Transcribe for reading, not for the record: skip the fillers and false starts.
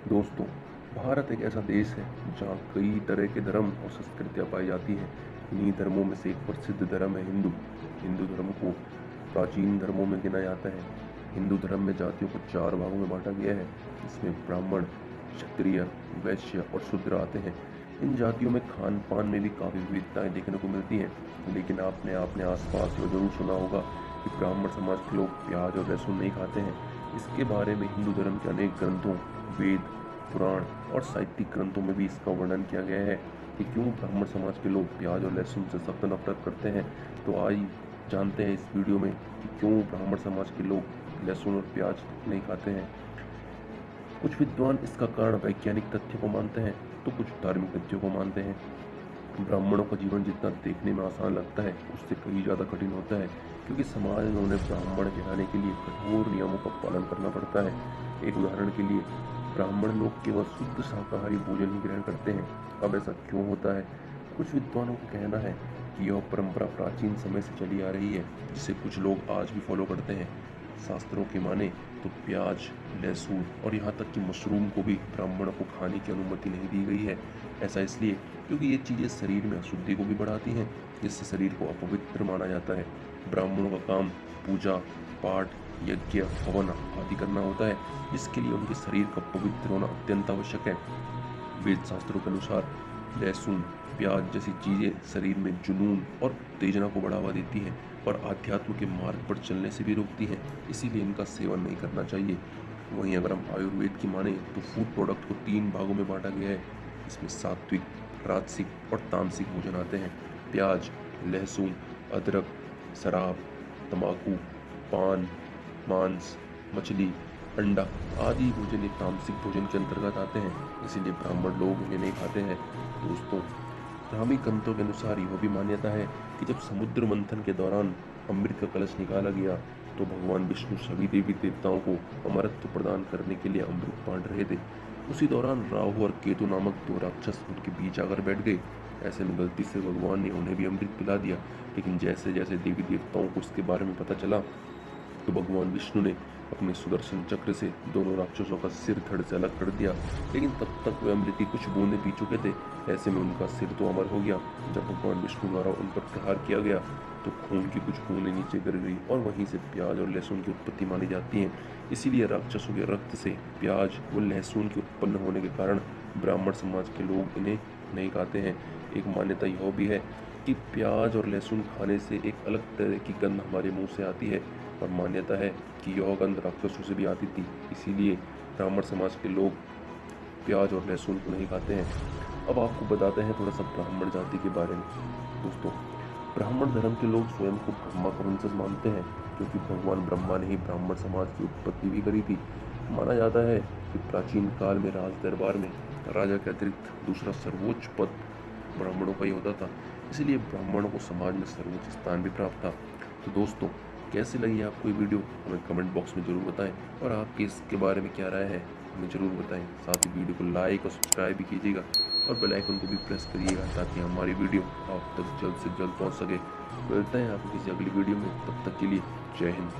दोस्तों, भारत एक ऐसा देश है जहाँ कई तरह के धर्म और संस्कृतियाँ पाई जाती हैं। इन्हीं धर्मों में से एक प्रसिद्ध धर्म है हिंदू। हिंदू धर्म को प्राचीन धर्मों में गिना जाता है। हिंदू धर्म में जातियों को 4 भागों में बांटा गया है। इसमें ब्राह्मण, क्षत्रिय, वैश्य और शूद्र आते हैं। इन जातियों में खान पान में भी काफ़ी विविधताएं देखने को मिलती हैं। लेकिन आपने अपने आसपास ये जरूर सुना होगा कि ब्राह्मण समाज के लोग प्याज और लहसुन नहीं खाते हैं। इसके बारे में हिंदू धर्म के अनेक ग्रंथों, वेद, पुराण और साहित्यिक ग्रंथों में भी इसका वर्णन किया गया है कि क्यों ब्राह्मण समाज के लोग प्याज और लहसुन से सख्त नफरत करते हैं। तो आज जानते हैं इस वीडियो में कि क्यों ब्राह्मण समाज के लोग लहसुन और प्याज नहीं खाते हैं। कुछ विद्वान इसका कारण वैज्ञानिक तथ्यों को मानते हैं तो कुछ धार्मिक तथ्यों को मानते हैं। ब्राह्मणों का जीवन जितना देखने में आसान लगता है उससे कहीं ज़्यादा कठिन होता है, क्योंकि समाज में उन्हें ब्राह्मण कहलाने के लिए कठोर नियमों का पालन करना पड़ता है। एक उदाहरण के लिए, ब्राह्मण लोग केवल शुद्ध शाकाहारी भोजन ही ग्रहण करते हैं। अब ऐसा क्यों होता है? कुछ विद्वानों का कहना है कि यह परंपरा प्राचीन समय से चली आ रही है, जिसे कुछ लोग आज भी फॉलो करते हैं। शास्त्रों की माने तो प्याज, लहसुन और यहाँ तक कि मशरूम को भी ब्राह्मणों को खाने की अनुमति नहीं दी गई है। ऐसा इसलिए क्योंकि ये चीज़ें शरीर में अशुद्धि को भी बढ़ाती हैं, जिससे शरीर को अपवित्र माना जाता है। ब्राह्मणों का काम पूजा पाठ, यज्ञ, हवन आदि करना होता है, जिसके लिए उनके शरीर का पवित्र होना अत्यंत आवश्यक है। वेद शास्त्रों के अनुसार लहसुन, प्याज जैसी चीज़ें शरीर में जुनून और उत्तेजना को बढ़ावा देती हैं और आध्यात्म के मार्ग पर चलने से भी रोकती हैं, इसीलिए इनका सेवन नहीं करना चाहिए। वहीं अगर हम आयुर्वेद की माने तो फूड प्रोडक्ट को 3 भागों में बांटा गया है। इसमें सात्विक, राजसिक और तामसिक भोजन आते हैं। प्याज, लहसुन, अदरक, शराब, तंबाकू, पान, मांस, मछली, अंडा आदि भोजन ये तामसिक भोजन के अंतर्गत आते हैं, इसीलिए ब्राह्मण लोग इन्हें नहीं खाते हैं। दोस्तों, धार्मिक ग्रंथों के अनुसार यह भी मान्यता है कि जब समुद्र मंथन के दौरान अमृत का कलश निकाला गया तो भगवान विष्णु सभी देवी देवताओं को अमरत्व प्रदान करने के लिए अमृत बांट रहे थे। उसी दौरान राहु और केतु नामक 2 राक्षस उनके बीच आकर बैठ गए। ऐसे में गलती से भगवान ने उन्हें भी अमृत पिला दिया, लेकिन जैसे जैसे देवी देवताओं को इसके बारे में पता चला तो भगवान विष्णु ने अपने सुदर्शन चक्र से दोनों राक्षसों का सिर धड़ से अलग कर दिया, लेकिन तब तक वे अमृत की कुछ बूंदें पी चुके थे। ऐसे में उनका सिर तो अमर हो गया। जब भगवान विष्णु द्वारा उन पर प्रहार किया गया तो खून की कुछ बूंदें नीचे गिर गई और वहीं से प्याज और लहसुन की उत्पत्ति मानी जाती है। इसीलिए राक्षसों के रक्त से प्याज व लहसुन के उत्पन्न होने के कारण ब्राह्मण समाज के लोग इन्हें नहीं खाते हैं। एक मान्यता यह भी है कि प्याज और लहसुन खाने से एक अलग तरह की गंध हमारे मुंह से आती है, और मान्यता है कि यह गंध राक्षसों से भी आती थी, इसीलिए ब्राह्मण समाज के लोग प्याज और लहसुन को नहीं खाते हैं। अब आपको बताते हैं थोड़ा सा ब्राह्मण जाति के बारे में। दोस्तों, ब्राह्मण धर्म के लोग स्वयं को ब्रह्मा का वंशज मानते हैं, क्योंकि भगवान ब्रह्मा ने ही ब्राह्मण समाज की उत्पत्ति भी करी थी। माना जाता है कि प्राचीन काल में राज दरबार में राजा के अतिरिक्त दूसरा सर्वोच्च पद ब्राह्मणों का ही होता था, इसलिए ब्राह्मणों को समाज में सर्वोच्च स्थान भी प्राप्त था। तो दोस्तों, कैसी लगी आपको ये वीडियो हमें कमेंट बॉक्स में ज़रूर बताएं, और आपके इसके बारे में क्या राय है हमें ज़रूर बताएं। साथ ही वीडियो को लाइक और सब्सक्राइब भी कीजिएगा और बेल आइकन को भी प्रेस करिएगा, ताकि हमारी वीडियो आप तक जल्द से जल्द पहुंच सके। मिलते हैं आपको किसी अगली वीडियो में, तब तक के लिए जय हिंद।